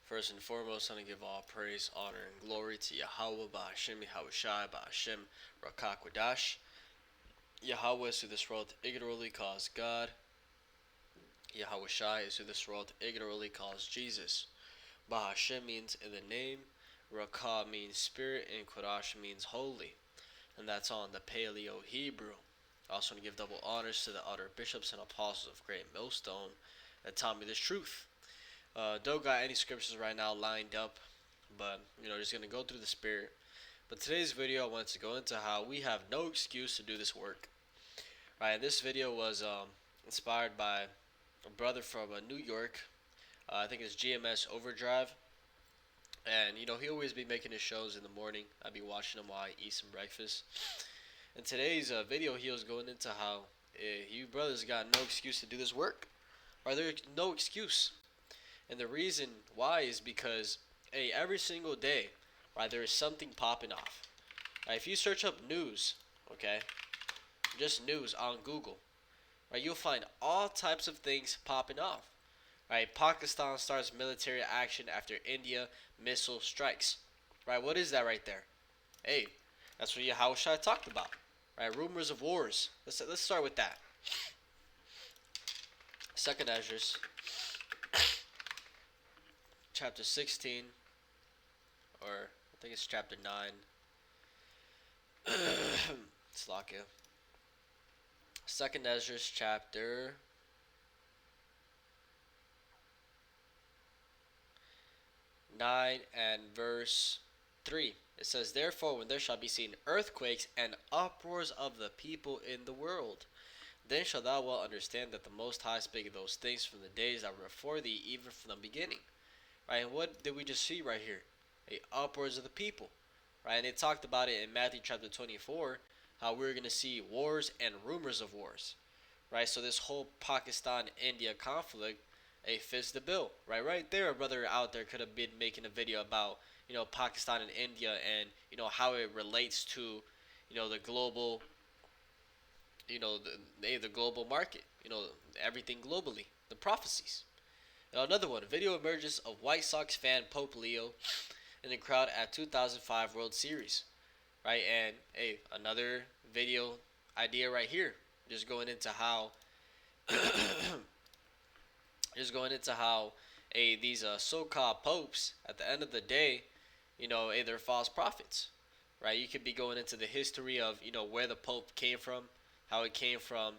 First and foremost, I want to give all praise, honor, and glory to Yahweh, Ba'ashem, Yahushai, Ba'ashem, Rakakwadash. Yahweh is who this world ignorantly calls God. Yahushai is who this world ignorantly calls Jesus. Ba'ashem means in the name, Rakah means spirit, and Kodash means holy. And that's on the Paleo Hebrew. I also want to give double honors to the other bishops and apostles of Great Millstone that taught me this truth. Don't got any scriptures right now lined up, but just gonna go through the spirit. But today's video, I wanted to go into how we have no excuse to do this work. Right, this video was inspired by a brother from New York. I think it's GMS Overdrive, and he always be making his shows in the morning. I'd be watching him while I eat some breakfast. In today's video, he was going into how you brothers got no excuse to do this work. Or there's no excuse. And the reason why is because every single day, right, there is something popping off. Right, if you search up news, okay, just news on Google, right, you'll find all types of things popping off. Right, Pakistan starts military action after India missile strikes. Right, what is that right there? Hey, that's what Yahushua talked about. Right, rumors of wars. Let's start with that. Second Esdras, chapter 16, or I think it's chapter 9. Slakia. Second Esdras, chapter 9 and verse 3. It says, "Therefore, when there shall be seen earthquakes and uproars of the people in the world, then shalt thou well understand that the Most High spake of those things from the days that were before thee, even from the beginning." Right, and what did we just see right here? Uproars of the people. Right, and it talked about it in Matthew chapter 24, how we're going to see wars and rumors of wars. Right, so this whole Pakistan-India conflict, fits the bill. Right there, a brother out there could have been making a video about, Pakistan and India and, how it relates to, the global, the global market, everything globally, the prophecies. Another one, video emerges of White Sox fan Pope Leo in the crowd at 2005 World Series. Right, and another video idea right here, just going into how these so-called popes at the end of the day, they're false prophets. Right, you could be going into the history of where the pope came from, how it came from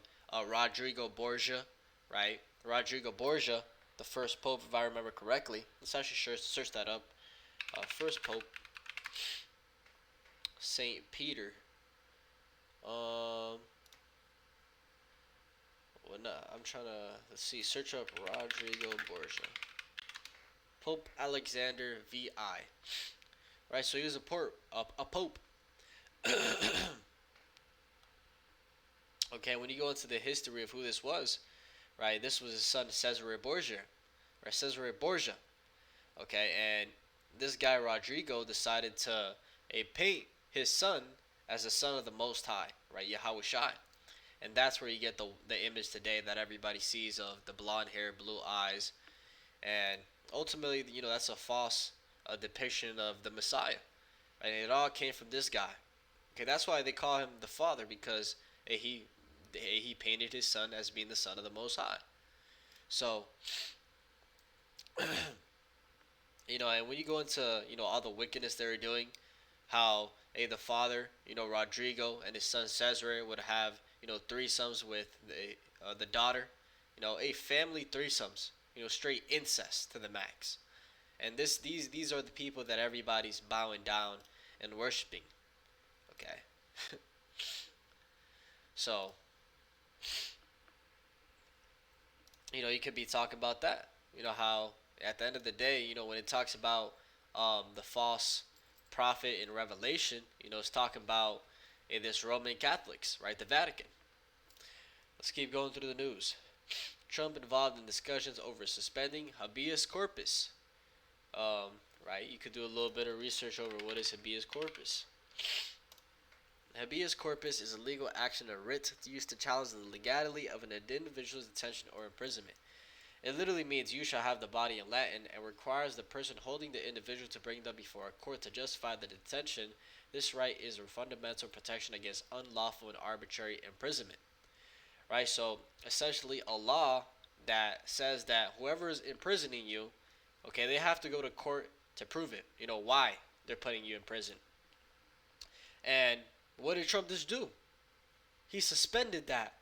Rodrigo Borgia. Right, Rodrigo Borgia, the first pope, if I remember correctly. Let's actually search that up. First pope, Saint Peter. Well, no, I'm trying to, let's see, search up Rodrigo Borgia. Pope Alexander VI. Right, so he was a pope. Okay, when you go into the history of who this was, right, this was his son Cesare Borgia. Right, Cesare Borgia. Okay, and this guy Rodrigo decided to paint his son as the son of the Most High, right, Yahushai. And that's where you get the image today that everybody sees of the blonde hair, blue eyes, and ultimately, that's a false depiction of the Messiah. And it all came from this guy. Okay, that's why they call him the Father, because he painted his son as being the son of the Most High. So, and when you go into all the wickedness they were doing, how the father, Rodrigo, and his son Cesare would have threesomes with the daughter, family threesomes, straight incest to the max. And these are the people that everybody's bowing down and worshiping. Okay. So, you could be talking about that. How at the end of the day, when it talks about the false prophet in Revelation, it's talking about this Roman Catholics, right? The Vatican. Let's keep going through the news. Trump involved in discussions over suspending habeas corpus. Right, you could do a little bit of research over what is habeas corpus. Habeas corpus is a legal action or writ used to challenge the legality of an individual's detention or imprisonment. It literally means you shall have the body in Latin and requires the person holding the individual to bring them before a court to justify the detention. This right is a fundamental protection against unlawful and arbitrary imprisonment. Right? So essentially a law that says that whoever is imprisoning you, okay, they have to go to court to prove it. Why they're putting you in prison. And what did Trump just do? He suspended that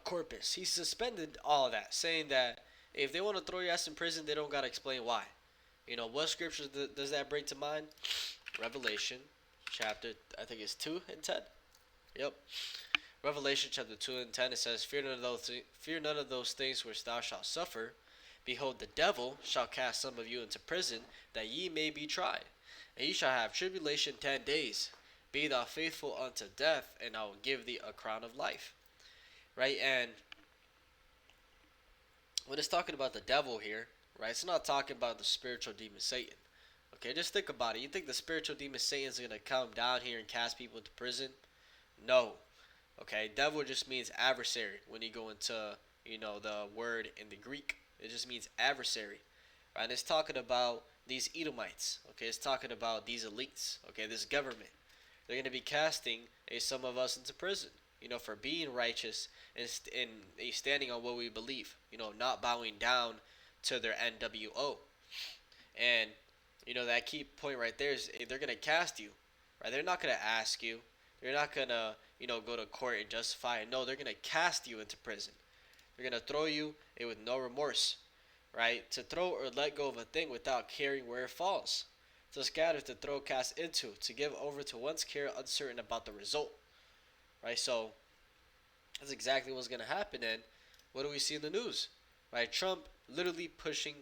corpus. He suspended all of that, saying that if they want to throw your ass in prison, they don't got to explain why. What scriptures does that bring to mind? Revelation chapter, I think it's 2 and 10. Yep. Revelation chapter 2 and 10, it says, fear none of those things which thou shalt suffer. Behold, the devil shall cast some of you into prison, that ye may be tried. And ye shall have tribulation 10 days. Be thou faithful unto death, and I will give thee a crown of life. Right? And when it's talking about the devil here, right, it's not talking about the spiritual demon Satan. Okay, just think about it. You think the spiritual demon Satan is going to come down here and cast people into prison? No. Okay, devil just means adversary when you go into, the word in the Greek. It just means adversary. Right? And it's talking about these Edomites. Okay, it's talking about these elites. Okay, this government. They're going to be casting some of us into prison, for being righteous and standing on what we believe, not bowing down to their NWO. And, that key point right there is they're going to cast you, right? They're not going to ask you. They're not going to, go to court and justify it. No, they're going to cast you into prison. They're going to throw you in with no remorse, right? To throw or let go of a thing without caring where it falls. To scatter, to throw, cast into, to give over to one's care, uncertain about the result. Right? So, that's exactly what's going to happen. And what do we see in the news? Right? Trump literally pushing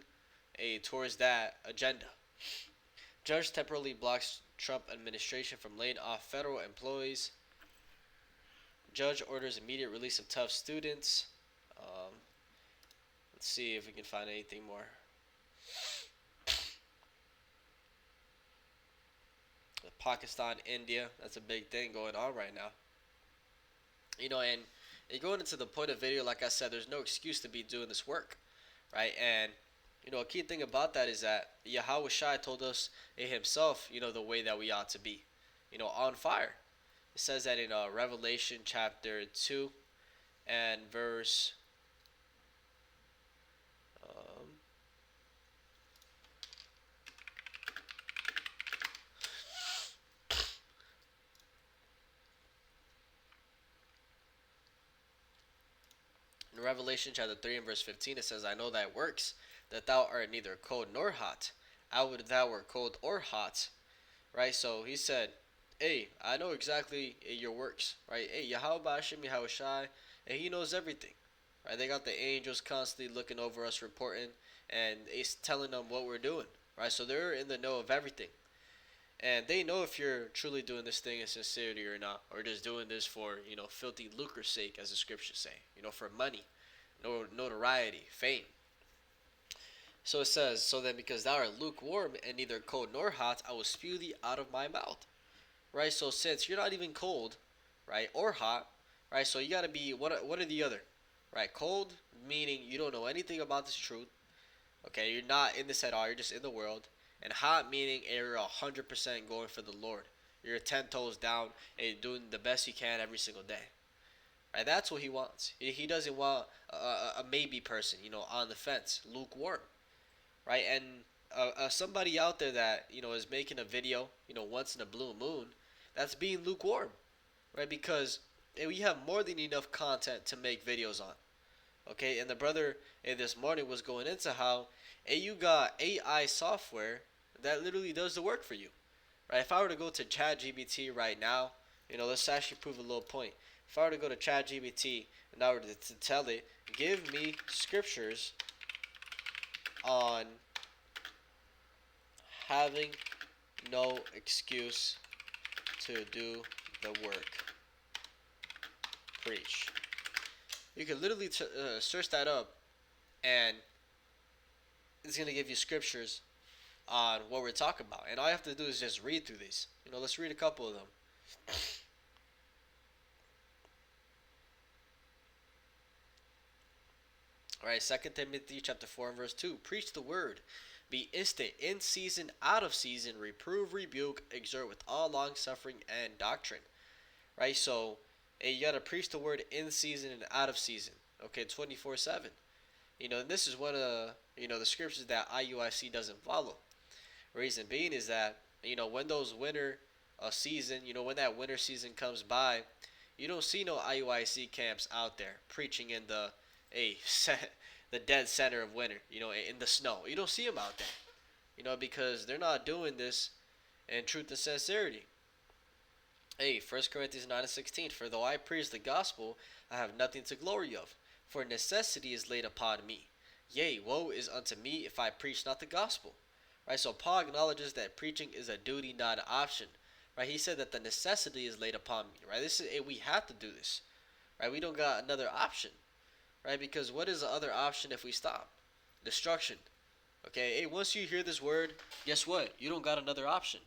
towards that agenda. Judge temporarily blocks Trump administration from laying off federal employees. Judge orders immediate release of tough students. Let's see if we can find anything more. Pakistan, India, that's a big thing going on right now. And going into the point of video, like I said, there's no excuse to be doing this work, right? And, a key thing about that is that Yahweh Shai told us himself, the way that we ought to be, on fire. It says that in Revelation chapter 2 and verse in Revelation chapter 3 and verse 15, it says, I know thy works, that thou art neither cold nor hot. I would thou were cold or hot. Right? So he said, hey, I know exactly your works. Right? Hey, Yahweh Ba'ashem Yahweh Shai, and he knows everything. Right? They got the angels constantly looking over us, reporting, and he's telling them what we're doing. Right? So they're in the know of everything. And they know if you're truly doing this thing in sincerity or not, or just doing this for, filthy lucre's sake, as the scriptures say, for money, notoriety, fame. So it says, so then because thou art lukewarm and neither cold nor hot, I will spew thee out of my mouth. Right? So since you're not even cold, right, or hot, right, so you got to be, what are the other? Right? Cold, meaning you don't know anything about this truth. Okay, you're not in this at all, you're just in the world. And hot meaning you're 100% going for the Lord. You're 10 toes down and doing the best you can every single day. Right? That's what he wants. He doesn't want a maybe person, on the fence, lukewarm. Right? And somebody out there that, is making a video, once in a blue moon, that's being lukewarm. Right? Because we have more than enough content to make videos on. Okay? And the brother this morning was going into how you got AI software that literally does the work for you. Right? If I were to go to ChatGPT right now, let's actually prove a little point. If I were to go to ChatGPT and I were to tell it, give me scriptures on having no excuse to do the work. Preach. You can literally search that up and it's going to give you scriptures on what we're talking about. And all you have to do is just read through these. Let's read a couple of them. All right, 2 Timothy chapter 4 and verse 2. Preach the word. Be instant, in season, out of season, reprove, rebuke, exhort with all long suffering and doctrine. Right? So, hey, you got to preach the word in season and out of season. Okay, 24/7. And this is one of the scriptures that IUIC doesn't follow. Reason being is that when those winter season, when that winter season comes by, you don't see no IUIC camps out there preaching in the a the dead center of winter, in the snow. You don't see them out there, because they're not doing this in truth and sincerity. Hey, 1 Corinthians 9 and 16. For though I preach the gospel, I have nothing to glory of, for necessity is laid upon me. Yea, woe is unto me if I preach not the gospel. Right, so Paul acknowledges that preaching is a duty, not an option. Right, he said that the necessity is laid upon me. Right, we have to do this. Right, we don't got another option. Right, because what is the other option if we stop? Destruction. Okay, hey, once you hear this word, guess what? You don't got another option.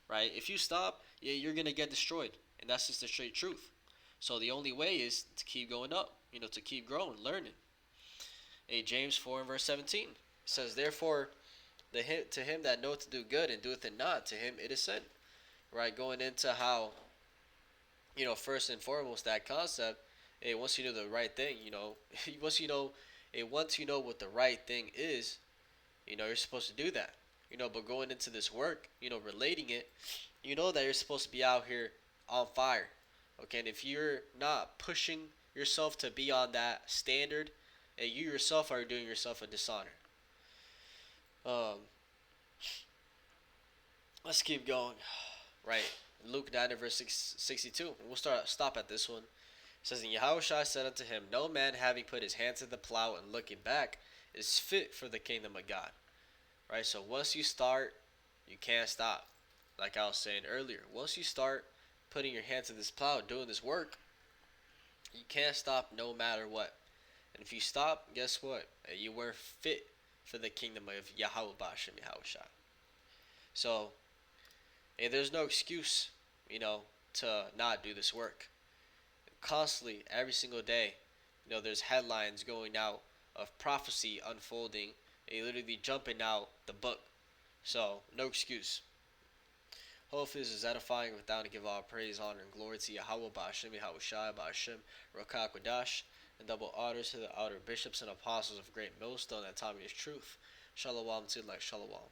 Right, if you stop, yeah, you're gonna get destroyed, and that's just the straight truth. So the only way is to keep going up. To keep growing, learning. Hey, James 4 and verse 17 says, therefore, to him that knoweth to do good and doeth it not, to him it is sin. Right, going into how, first and foremost, that concept, hey, once you know the right thing, once you know what the right thing is, you're supposed to do that. But going into this work, relating it, that you're supposed to be out here on fire. Okay, and if you're not pushing yourself to be on that standard, you yourself are doing yourself a dishonor. Let's keep going. Right, Luke 9 verse 62. We'll stop at this one. It says, and Yahushua said unto him, no man having put his hand to the plow and looking back is fit for the kingdom of God. Right, so once you start, you can't stop. Like I was saying earlier, once you start putting your hand to this plow, doing this work, you can't stop no matter what. And if you stop, guess what? You weren't fit for the kingdom of Yahweh Bashem Yahushua. So, there's no excuse, to not do this work. Constantly, every single day, there's headlines going out of prophecy unfolding, and literally jumping out the book. So, no excuse. Hopefully this is edifying. With that, to give all praise, honor, and glory to Yahweh Ba'ashem, Yahweh Shai Ba'ashem, Rakah Kodash, and double honors to the outer bishops and apostles of Great Millstone that taught me his truth. Shalom to like Shalom.